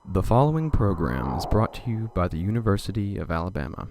The following program is brought to you by the University of Alabama.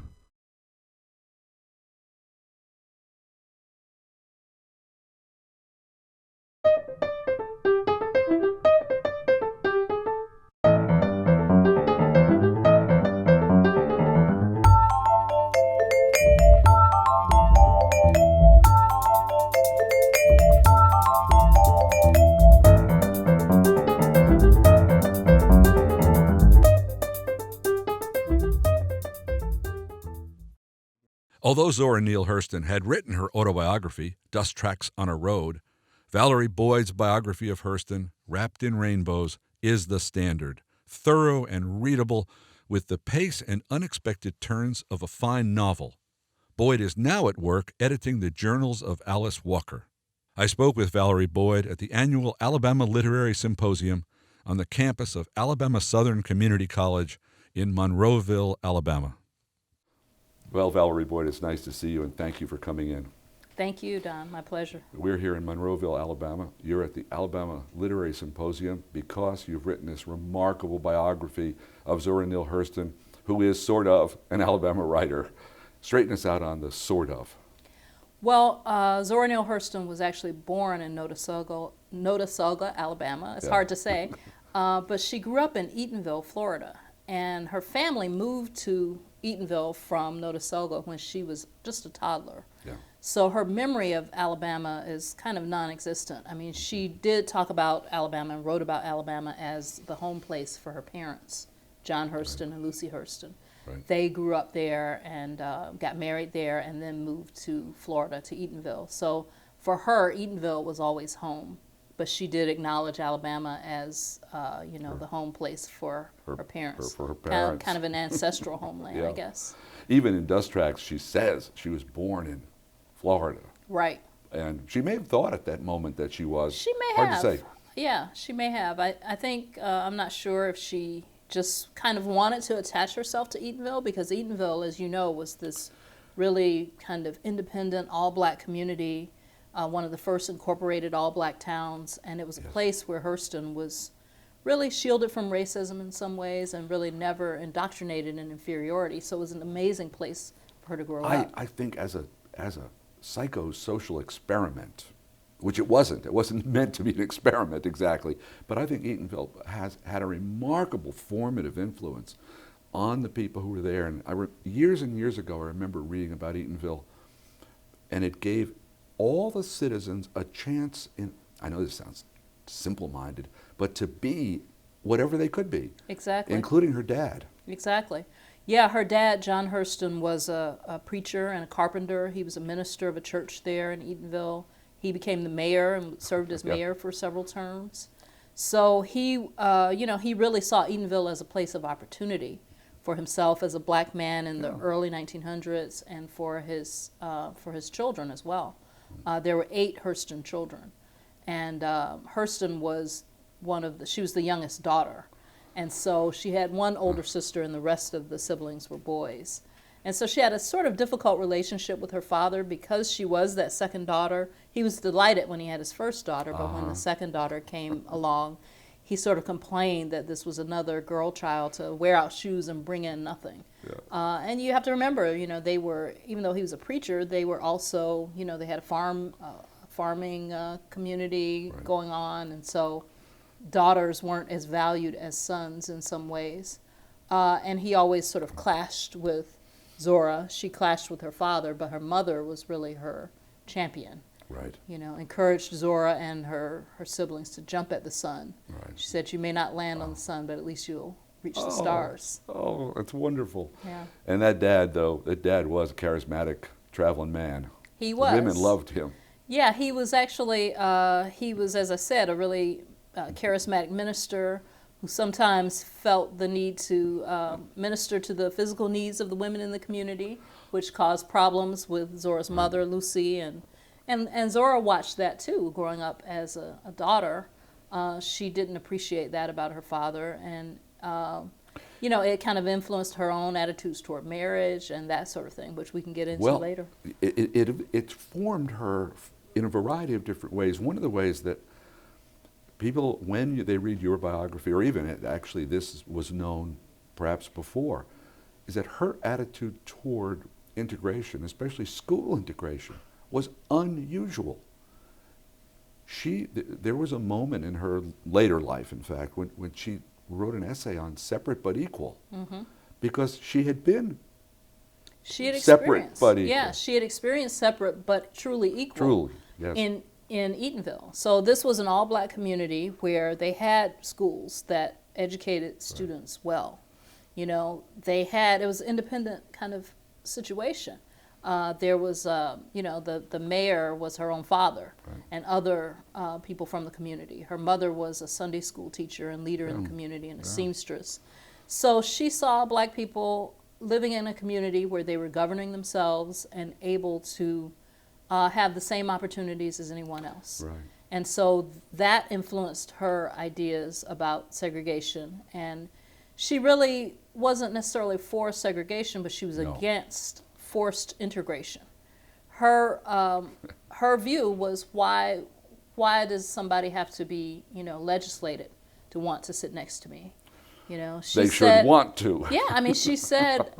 Although Zora Neale Hurston had written her autobiography, Dust Tracks on a Road, Valerie Boyd's biography of Hurston, Wrapped in Rainbows, is the standard, thorough and readable, with the pace and unexpected turns of a fine novel. Boyd is now at work editing the Journals of Alice Walker. I spoke with Valerie Boyd at the annual Alabama Literary Symposium on the campus of Alabama Southern Community College in Monroeville, Alabama. Well, Valerie Boyd, it's nice to see you, and thank you for coming in. Thank you, Don. My pleasure. We're here in Monroeville, Alabama. You're at the Alabama Literary Symposium because you've written this remarkable biography of Zora Neale Hurston, who is sort of an Alabama writer. Straighten us out on the sort of. Well, Zora Neale Hurston was actually born in Notasulga, Alabama. It's hard to say, but she grew up in Eatonville, Florida, and her family moved to Eatonville from Notasulga when she was just a toddler. Yeah. So her memory of Alabama is kind of non-existent. I mean, she did talk about Alabama and wrote about Alabama as the home place for her parents, John Hurston and Lucy Hurston. Right. They grew up there and got married there and then moved to Florida, to Eatonville. So for her, Eatonville was always home. But she did acknowledge Alabama as, the home place for her parents. For her parents. Kind of an ancestral homeland, Yeah. I guess. Even in Dust Tracks, she says she was born in Florida. Right. And she may have thought at that moment that she was. She may Hard have. to say. Yeah, she may have. I think, I'm not sure if she just kind of wanted to attach herself to Eatonville, because Eatonville, as you know, was this really kind of independent, all-black community. One of the first incorporated all-black towns, and it was a place where Hurston was really shielded from racism in some ways and really never indoctrinated in inferiority. So it was an amazing place for her to grow up. I think as a psychosocial experiment, which it wasn't meant to be an experiment exactly, but I think Eatonville has had a remarkable formative influence on the people who were there. And years and years ago, I remember reading about Eatonville, and it gave all the citizens a chance I know this sounds simple-minded, but to be whatever they could be. Exactly. Including her dad. Exactly. Yeah, her dad, John Hurston, was a preacher and a carpenter. He was a minister of a church there in Eatonville. He became the mayor and served as mayor for several terms. So he really saw Eatonville as a place of opportunity for himself as a black man in the early 1900s and for his children as well. There were 8 Hurston children, and Hurston was she was the youngest daughter, and so she had one older sister and the rest of the siblings were boys. And so she had a sort of difficult relationship with her father because she was that second daughter. He was delighted when he had his first daughter, but when the second daughter came along, he sort of complained that this was another girl child to wear out shoes and bring in nothing. Yeah. And you have to remember, they were, even though he was a preacher, they were also, they had a farming community going on, and so daughters weren't as valued as sons in some ways. And he always sort of clashed with Zora. She clashed with her father, but her mother was really her champion. Right. Encouraged Zora and her siblings to jump at the sun. Right. She said, you may not land on the sun, but at least you'll reach the stars. Oh, that's wonderful. Yeah. And that dad was a charismatic traveling man. He was. The women loved him. Yeah, he was actually, as I said, a really charismatic minister who sometimes felt the need to minister to the physical needs of the women in the community, which caused problems with Zora's mother, Lucy, and Zora watched that too, growing up as a daughter. She didn't appreciate that about her father, and it kind of influenced her own attitudes toward marriage and that sort of thing, which we can get into later. It formed her in a variety of different ways. One of the ways that people, when they read your biography, or even actually this was known perhaps before, is that her attitude toward integration, especially school integration, was unusual. There was a moment in her later life, in fact, when she wrote an essay on separate but equal, because she had been separate but equal. Yeah, she had experienced separate but truly equal. Truly, yes. In Eatonville. So this was an all-black community where they had schools that educated students well. You know, it was an independent kind of situation. There was, the mayor was her own father, and other people from the community. Her mother was a Sunday school teacher and leader in the community, and a seamstress. So she saw black people living in a community where they were governing themselves and able to have the same opportunities as anyone else. Right. And so that influenced her ideas about segregation. And she really wasn't necessarily for segregation, but she was against forced integration. Her view was, why does somebody have to be, legislated to want to sit next to me? She said, should want to. Yeah, I mean, she said,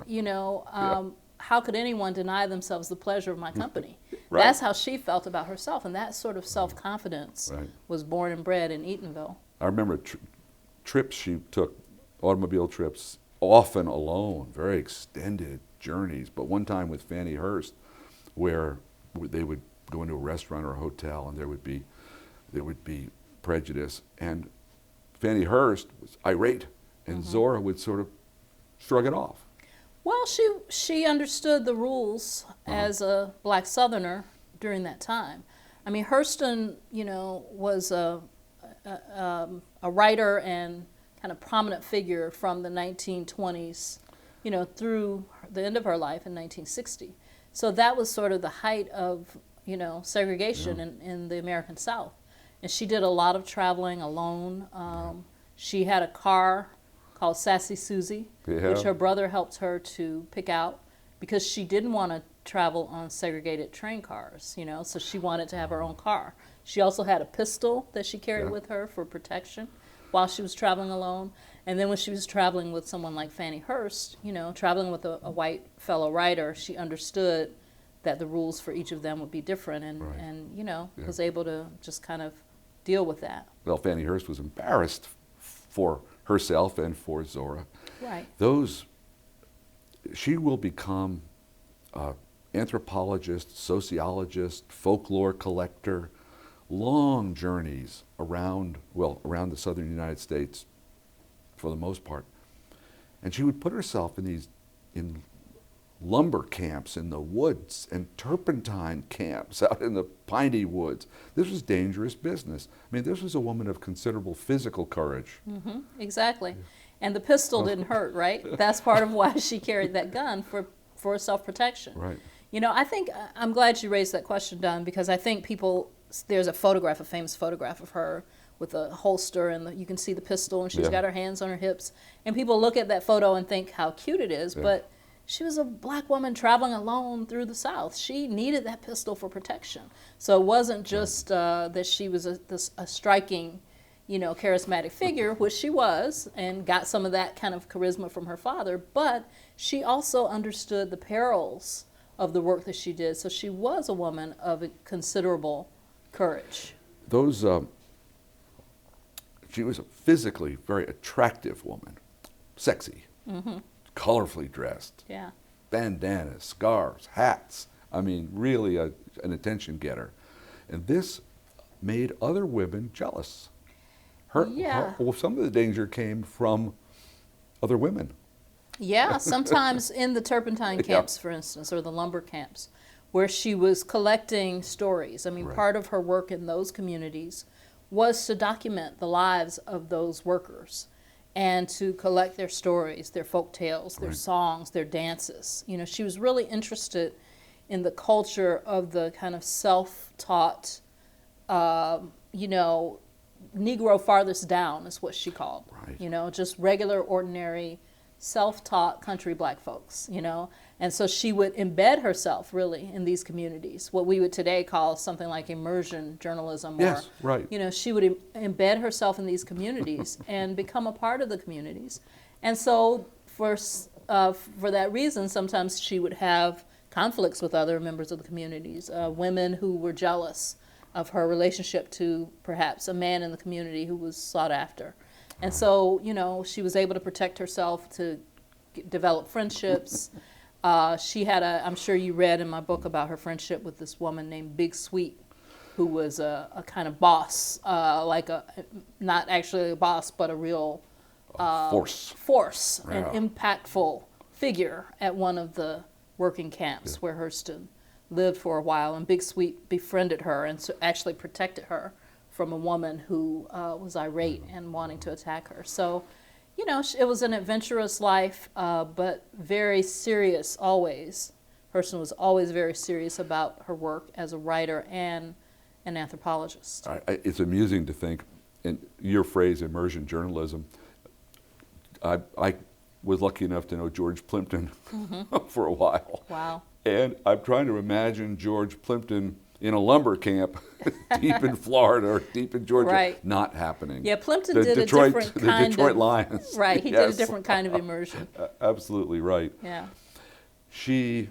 how could anyone deny themselves the pleasure of my company? Right. That's how she felt about herself, and that sort of self-confidence was born and bred in Eatonville. I remember trips she took, automobile trips, often alone, very extended journeys, but one time with Fannie Hurst, where they would go into a restaurant or a hotel, and there would be prejudice, and Fannie Hurst was irate, and Zora would sort of shrug it off. Well, she understood the rules as a black Southerner during that time. I mean, Hurston, was a writer and kind of prominent figure from the 1920s, through the end of her life in 1960. So that was sort of the height of, segregation in the American South. And she did a lot of traveling alone. She had a car called Sassy Susie, which her brother helped her to pick out because she didn't want to travel on segregated train cars, so she wanted to have her own car. She also had a pistol that she carried with her for protection while she was traveling alone. And then when she was traveling with someone like Fannie Hurst, traveling with a white fellow writer, she understood that the rules for each of them would be different and was able to just kind of deal with that. Well, Fannie Hurst was embarrassed for herself and for Zora. Right. She will become anthropologist, sociologist, folklore collector, long journeys around the southern United States for the most part. And she would put herself in lumber camps in the woods and turpentine camps out in the piney woods. This was dangerous business. I mean, this was a woman of considerable physical courage. Exactly. Yeah. And the pistol didn't hurt, right? That's part of why she carried that gun, for self-protection. Right. I think, I'm glad you raised that question, Don, because I think there's a famous photograph of her with a holster, and you can see the pistol, and she's got her hands on her hips. And people look at that photo and think how cute it is, but she was a black woman traveling alone through the South. She needed that pistol for protection. So it wasn't just that she was a striking, charismatic figure, which she was, and got some of that kind of charisma from her father, but she also understood the perils of the work that she did. So she was a woman of considerable courage. She was a physically very attractive woman, sexy, colorfully dressed, bandanas, scarves, hats. I mean, really an attention getter. And this made other women jealous. Some of the danger came from other women. Yeah, sometimes in the turpentine camps, for instance, or the lumber camps, where she was collecting stories. I mean, part of her work in those communities was to document the lives of those workers and to collect their stories, their folk tales, their songs, their dances. She was really interested in the culture of the kind of self-taught, Negro farthest down is what she called. Right. Just regular, ordinary self-taught country black folks, you know. And so she would embed herself really in these communities, what we would today call something like immersion journalism. Yes, or, right. You know, she would embed herself in these communities and become a part of the communities. And so for that reason, sometimes she would have conflicts with other members of the communities, women who were jealous of her relationship to perhaps a man in the community who was sought after. And so, you know, she was able to protect herself, to develop friendships. She had I'm sure you read in my book about her friendship with this woman named Big Sweet, who was a kind of boss, not actually a boss, but a real force, Yeah. an impactful figure at one of the working camps where Hurston lived for a while. And Big Sweet befriended her and so actually protected her from a woman who was irate and wanting to attack her. So, you know, it was an adventurous life, but very serious always. Hurston was always very serious about her work as a writer and an anthropologist. It's amusing to think, in your phrase, immersion journalism, I was lucky enough to know George Plimpton for a while. Wow. And I'm trying to imagine George Plimpton in a lumber camp deep in Florida or deep in Georgia. Right. Not happening. Yeah, Plimpton did a different kind of... The Detroit Lions. Right, he did a different kind of immersion. Absolutely right. Yeah. She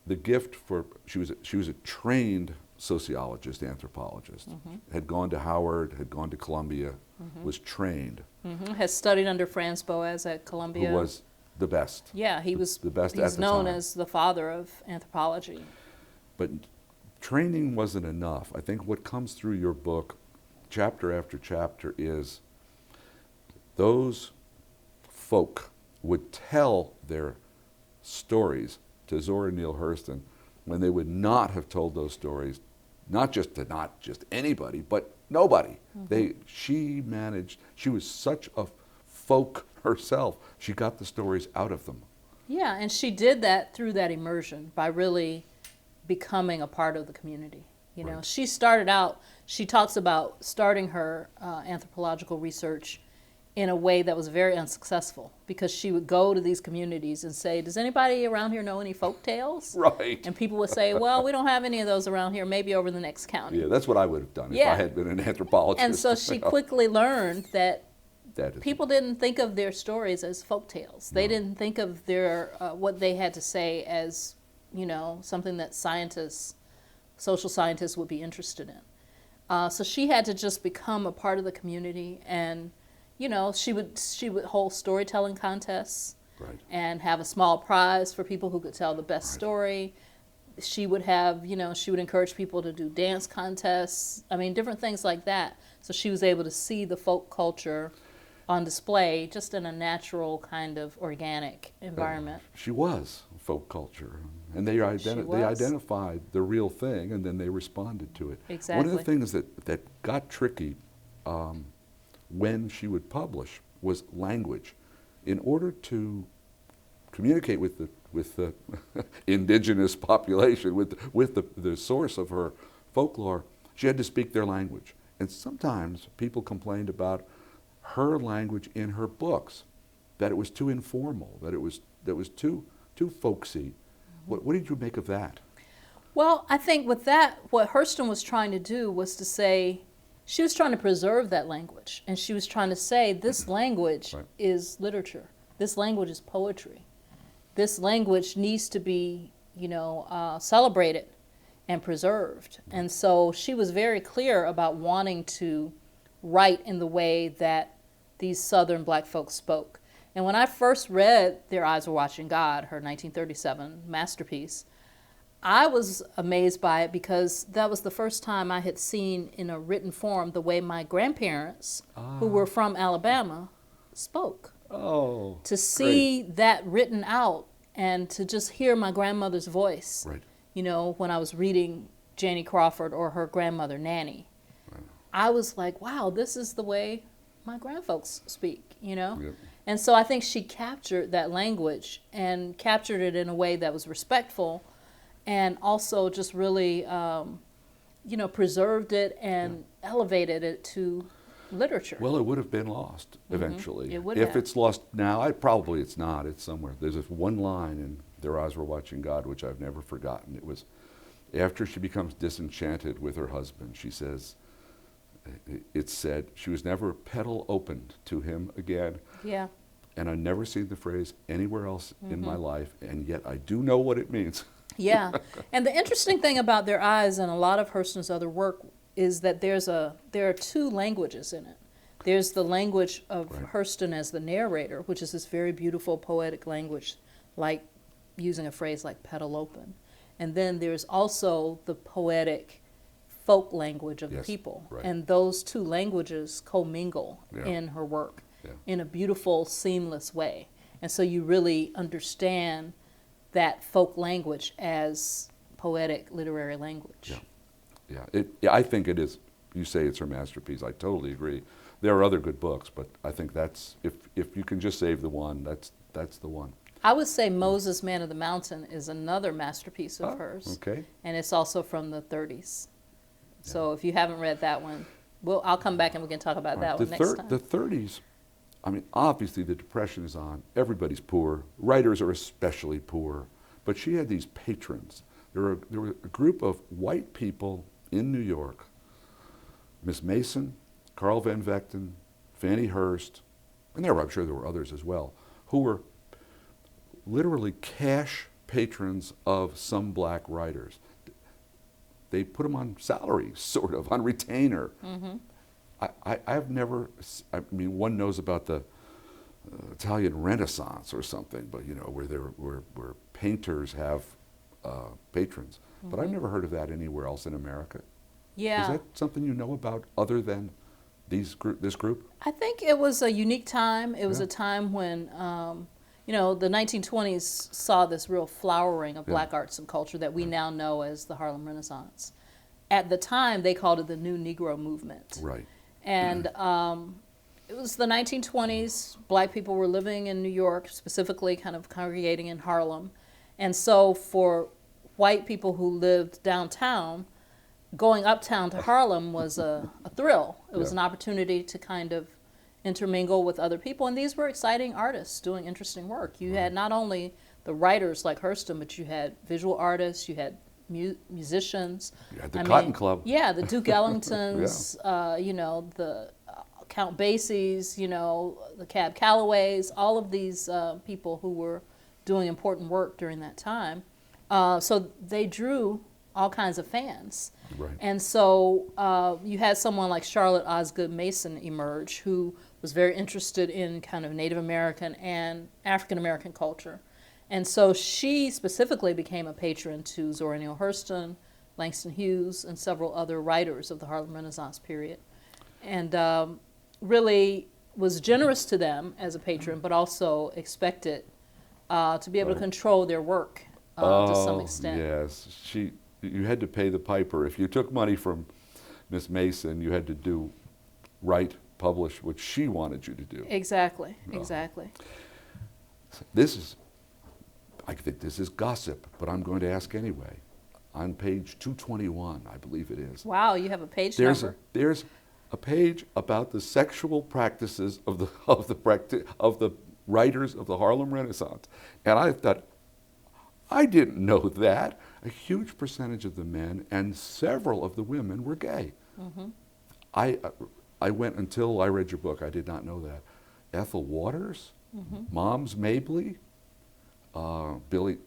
was a trained sociologist, anthropologist, had gone to Howard, had gone to Columbia, was trained. Has studied under Franz Boas at Columbia. Who was the best. Yeah, he was the best at he's the known time. as the father of anthropology. But training wasn't enough. I think what comes through your book, chapter after chapter, is those folk would tell their stories to Zora Neale Hurston when they would not have told those stories, not just anybody, but nobody. She was such a folk herself. She got the stories out of them. Yeah, and she did that through that immersion by really becoming a part of the community. You know, she started out, she talks about starting her anthropological research in a way that was very unsuccessful, because she would go to these communities and say, does anybody around here know any folk tales? Right. And people would say, well, we don't have any of those around here, maybe over the next county. Yeah, that's what I would have done if I had been an anthropologist. And so she quickly learned that That people didn't think of their stories as folk tales. They didn't think of their what they had to say as, you know, something that social scientists would be interested in. So she had to just become a part of the community, and you know, she would hold storytelling contests and have a small prize for people who could tell the best story. She would have, you know, she would encourage people to do dance contests. I mean, different things like that. So she was able to see the folk culture on display just in a natural kind of organic environment. She was folk culture, and they identified the real thing, and then they responded to it. Exactly. One of the things that got tricky when she would publish was language. In order to communicate with the indigenous population, with the source of her folklore, she had to speak their language. And sometimes people complained about her language in her books, that it was too informal, that it was too folksy. What did you make of that? Well, I think with that, what Hurston was trying to do was to say, she was trying to preserve that language, and she was trying to say, this language is literature. This language is poetry. This language needs to be, you know, celebrated and preserved. And so she was very clear about wanting to write in the way that these Southern black folks spoke. And when I first read Their Eyes Were Watching God, her 1937 masterpiece, I was amazed by it, because that was the first time I had seen in a written form the way my grandparents, who were from Alabama, spoke. Oh, to see that written out and to just hear my grandmother's voice, you know, when I was reading Janie Crawford or her grandmother, Nanny. I was like, wow, this is the way my grandfolks speak, you know? And so I think she captured that language and captured it in a way that was respectful, and also just really, you know, preserved it and elevated it to literature. Well, it would have been lost eventually. It would if have. it's lost now, probably it's not. It's somewhere. There's this one line in Their Eyes Were Watching God, which I've never forgotten. It was after she becomes disenchanted with her husband. She says, it's said, she was never petal opened to him again. Yeah. And I've never seen the phrase anywhere else in my life, and yet I do know what it means. Yeah. And the interesting thing about Their Eyes and a lot of Hurston's other work is that there are two languages in it. There's the language of Hurston as the narrator, which is this very beautiful poetic language, like using a phrase like petal open. And then there's also the poetic folk language of the people. Right. And those two languages commingle in her work in a beautiful, seamless way. And so you really understand that folk language as poetic literary language. Yeah, I think it is. You say it's her masterpiece. I totally agree. There are other good books, but I think that's, if you can just save the one, that's the one. I would say Moses, Man of the Mountain is another masterpiece of hers. Okay. And it's also from the 30s. So if you haven't read that one, I'll come back and we can talk about that one next time. The 30s, I mean, obviously the Depression is on. Everybody's poor. Writers are especially poor. But she had these patrons. There were a group of white people in New York, Miss Mason, Carl Van Vechten, Fannie Hurst, and I'm sure there were others as well, who were literally cash patrons of some black writers. They put them on salary, sort of, on retainer. I've never, I mean, one knows about the Italian Renaissance or something, but where painters have patrons. But I've never heard of that anywhere else in America. Yeah. Is that something you know about other than this group? I think it was a unique time. It was a time when, the 1920s saw this real flowering of black arts and culture that we now know as the Harlem Renaissance. At the time, they called it the New Negro Movement. Right. And it was the 1920s. Black people were living in New York, specifically kind of congregating in Harlem. And so for white people who lived downtown, going uptown to Harlem was a thrill. It was an opportunity to kind of intermingle with other people. And these were exciting artists doing interesting work. You had not only the writers like Hurston, but you had visual artists, you had musicians. You had the Cotton Club. Yeah, the Duke Ellingtons, the Count Basie's, the Cab Callaways, all of these people who were doing important work during that time. So they drew all kinds of fans. Right. And so you had someone like Charlotte Osgood Mason emerge, who was very interested in kind of Native American and African American culture. And so she specifically became a patron to Zora Neale Hurston, Langston Hughes, and several other writers of the Harlem Renaissance period. And really was generous to them as a patron, but also expected to be able to control their work to some extent. Yes, you had to pay the piper. If you took money from Miss Mason, you had to write, publish what she wanted you to do. Exactly. I think this is gossip, but I'm going to ask anyway. On page 221, I believe it is. Wow, you have a page number. There's a page about the sexual practices of the writers of the Harlem Renaissance, and I thought, I didn't know that. A huge percentage of the men and several of the women were gay. I went until I read your book. I did not know that. Ethel Waters, Moms Mabley, Billie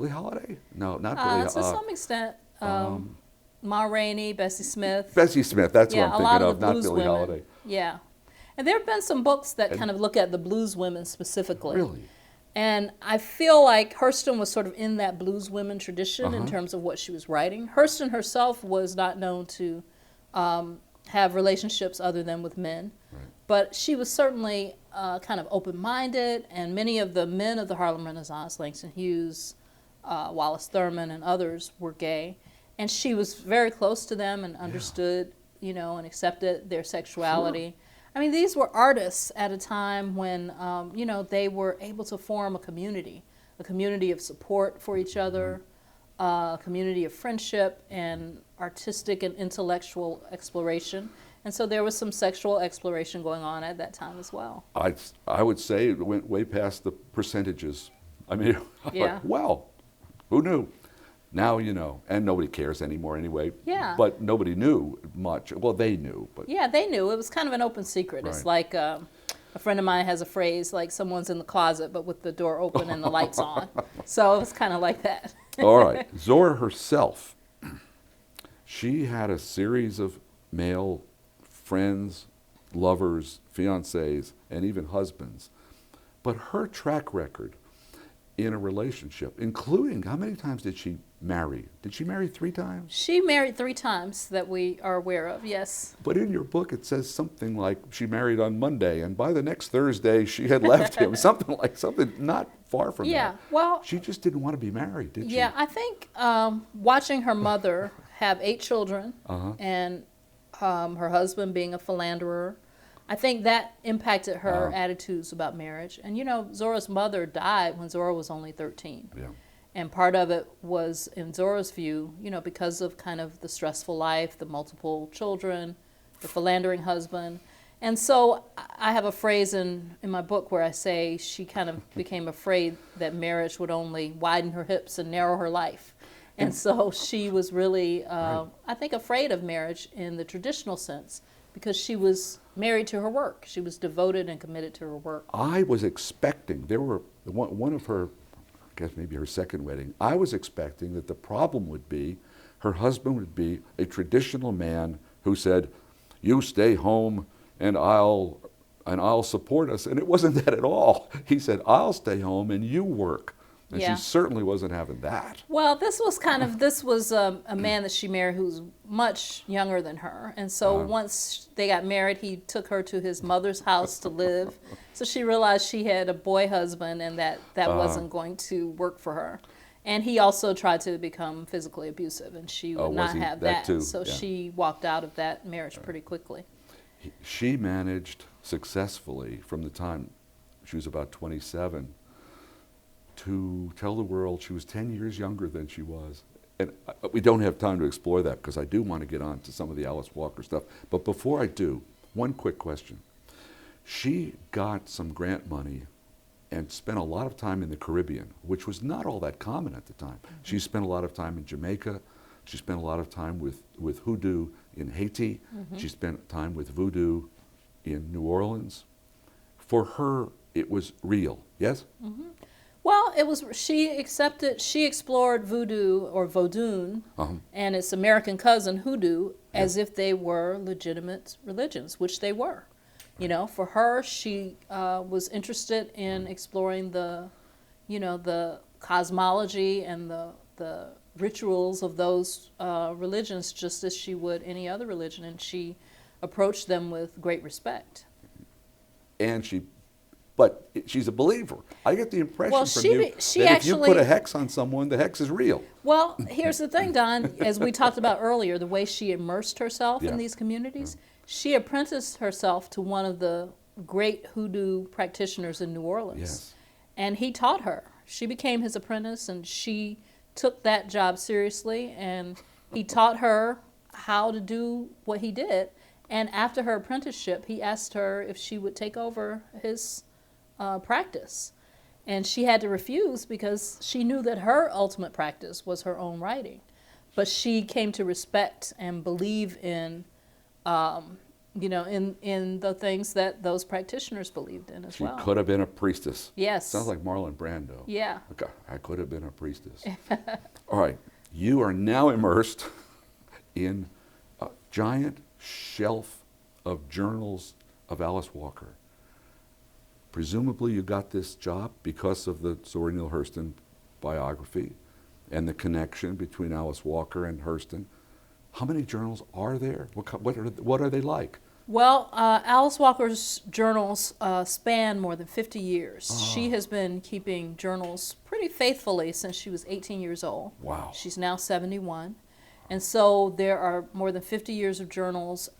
Holiday? No, not Billie. To some extent, Ma Rainey, Bessie Smith. Bessie Smith, that's what I'm thinking of, not Billie women. Holiday. Yeah. And there have been some books that kind of look at the blues women specifically. Really? And I feel like Hurston was sort of in that blues women tradition in terms of what she was writing. Hurston herself was not known to have relationships other than with men. Right. But she was certainly kind of open-minded, and many of the men of the Harlem Renaissance, Langston Hughes, Wallace Thurman, and others were gay. And she was very close to them and understood, and accepted their sexuality. Sure. I mean, these were artists at a time when, they were able to form a community of support for each other, a community of friendship and artistic and intellectual exploration. And so there was some sexual exploration going on at that time as well. I would say it went way past the percentages. I mean, Yeah. well, who knew? Now you know, and nobody cares anymore anyway. Yeah. But nobody knew much. Well, they knew, but Yeah, they knew. It was kind of an open secret. It's like a friend of mine has a phrase like someone's in the closet but with the door open and the lights on. So it was kind of like that. All right. Zora herself, she had a series of male friends, lovers, fiancés, and even husbands. But her track record in a relationship, including, how many times did she marry? Did she marry 3 times? She married 3 times that we are aware of, yes. But in your book it says something like she married on Monday and by the next Thursday she had left him. Something not far from that. Yeah, well, She just didn't want to be married, did she? yeah, I think watching her mother have 8 children and her husband being a philanderer, I think that impacted her attitudes about marriage. And you know, Zora's mother died when Zora was only 13. Yeah. And part of it was, in Zora's view, you know, because of kind of the stressful life, the multiple children, the philandering husband. And so I have a phrase in my book where I say she kind of became afraid that marriage would only widen her hips and narrow her life. And so she was really, I think, afraid of marriage in the traditional sense because she was married to her work. She was devoted and committed to her work. I was expecting, there were, one of her, I guess maybe her second wedding, I was expecting that the problem would be her husband would be a traditional man who said, you stay home and I'll support us. And it wasn't that at all. He said, I'll stay home and you work. And Yeah. she certainly wasn't having that. Well, this was a man that she married who was much younger than her. And so once they got married, he took her to his mother's house to live. So she realized she had a boy husband and that wasn't going to work for her. And he also tried to become physically abusive, and she would not have that. too? So Yeah. she walked out of that marriage pretty quickly. She managed successfully from the time she was about 27 to tell the world she was 10 years younger than she was. And we don't have time to explore that because I do want to get on to some of the Alice Walker stuff. But before I do, one quick question. She got some grant money and spent a lot of time in the Caribbean, which was not all that common at the time. Mm-hmm. She spent a lot of time in Jamaica. She spent a lot of time with hoodoo in Haiti. Mm-hmm. She spent time with voodoo in New Orleans. For her, it was real, yes? Mm-hmm. Well, she explored voodoo or vodun and its American cousin hoodoo as if they were legitimate religions, which they were. You know, for her, she was interested in exploring the cosmology and the rituals of those religions just as she would any other religion, and she approached them with great respect. But she's a believer. I get the impression from you that if you put a hex on someone, the hex is real. Well, here's the thing, Don. As we talked about earlier, the way she immersed herself in these communities, she apprenticed herself to one of the great hoodoo practitioners in New Orleans. Yes. And he taught her. She became his apprentice, and she took that job seriously, and he taught her how to do what he did. And after her apprenticeship, he asked her if she would take over his practice. And she had to refuse because she knew that her ultimate practice was her own writing. But she came to respect and believe in, in the things that those practitioners believed in as well. She could have been a priestess. Yes. Sounds like Marlon Brando. Yeah. Okay, I could have been a priestess. All right, you are now immersed in a giant shelf of journals of Alice Walker. Presumably you got this job because of the Zora Neale Hurston biography and the connection between Alice Walker and Hurston. How many journals are there? What are they like? Well, Alice Walker's journals span more than 50 years. Oh. She has been keeping journals pretty faithfully since she was 18 years old. Wow. She's now 71. And so there are more than 50 years of journals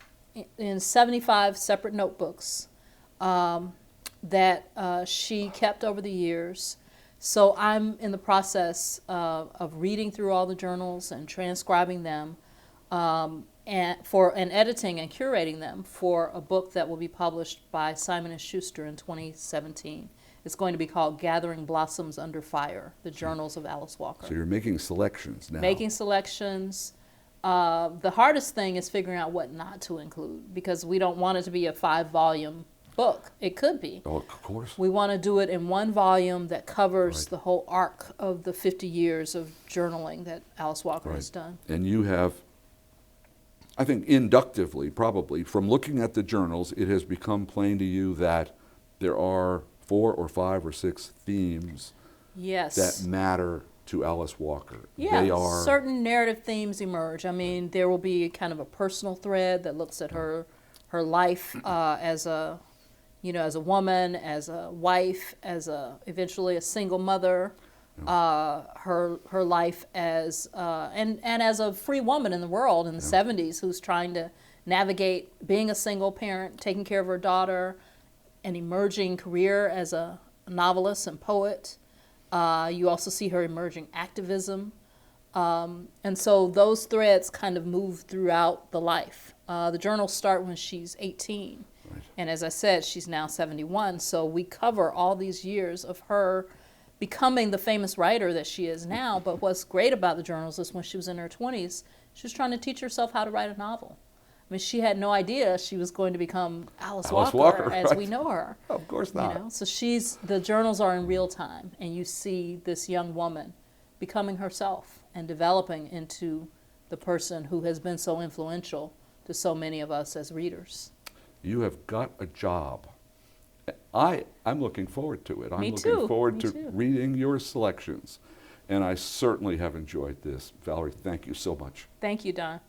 in 75 separate notebooks that she kept over the years. So I'm in the process of reading through all the journals and transcribing them. and editing and curating them for a book that will be published by Simon & Schuster in 2017. It's going to be called Gathering Blossoms Under Fire, The Journals of Alice Walker. So you're making selections now. Making selections. The hardest thing is figuring out what not to include, because we don't want it to be a 5-volume book. It could be. Oh, of course. We want to do it in one volume that covers the whole arc of the 50 years of journaling that Alice Walker has done. And you have, I think inductively, probably, from looking at the journals, it has become plain to you that there are 4 or 5 or 6 themes that matter to Alice Walker. Yeah, they are certain narrative themes emerge. I mean, there will be kind of a personal thread that looks at her life as a woman, as a wife, as eventually a single mother, her life as and as a free woman in the world in the 70s who's trying to navigate being a single parent, taking care of her daughter, an emerging career as a novelist and poet. You also see her emerging activism. And so those threads kind of move throughout the life. The journals start when she's 18. Right. And as I said, she's now 71. So we cover all these years of her becoming the famous writer that she is now. But what's great about the journals is when she was in her 20s, she was trying to teach herself how to write a novel. I mean, she had no idea she was going to become Alice Walker as we know her. Of course not. You know? So the journals are in real time, and you see this young woman becoming herself and developing into the person who has been so influential to so many of us as readers. You have got a job. I'm looking forward to it. I'm Me looking too. forward Me to too. reading your selections. And I certainly have enjoyed this. Valerie, thank you so much. Thank you, Don.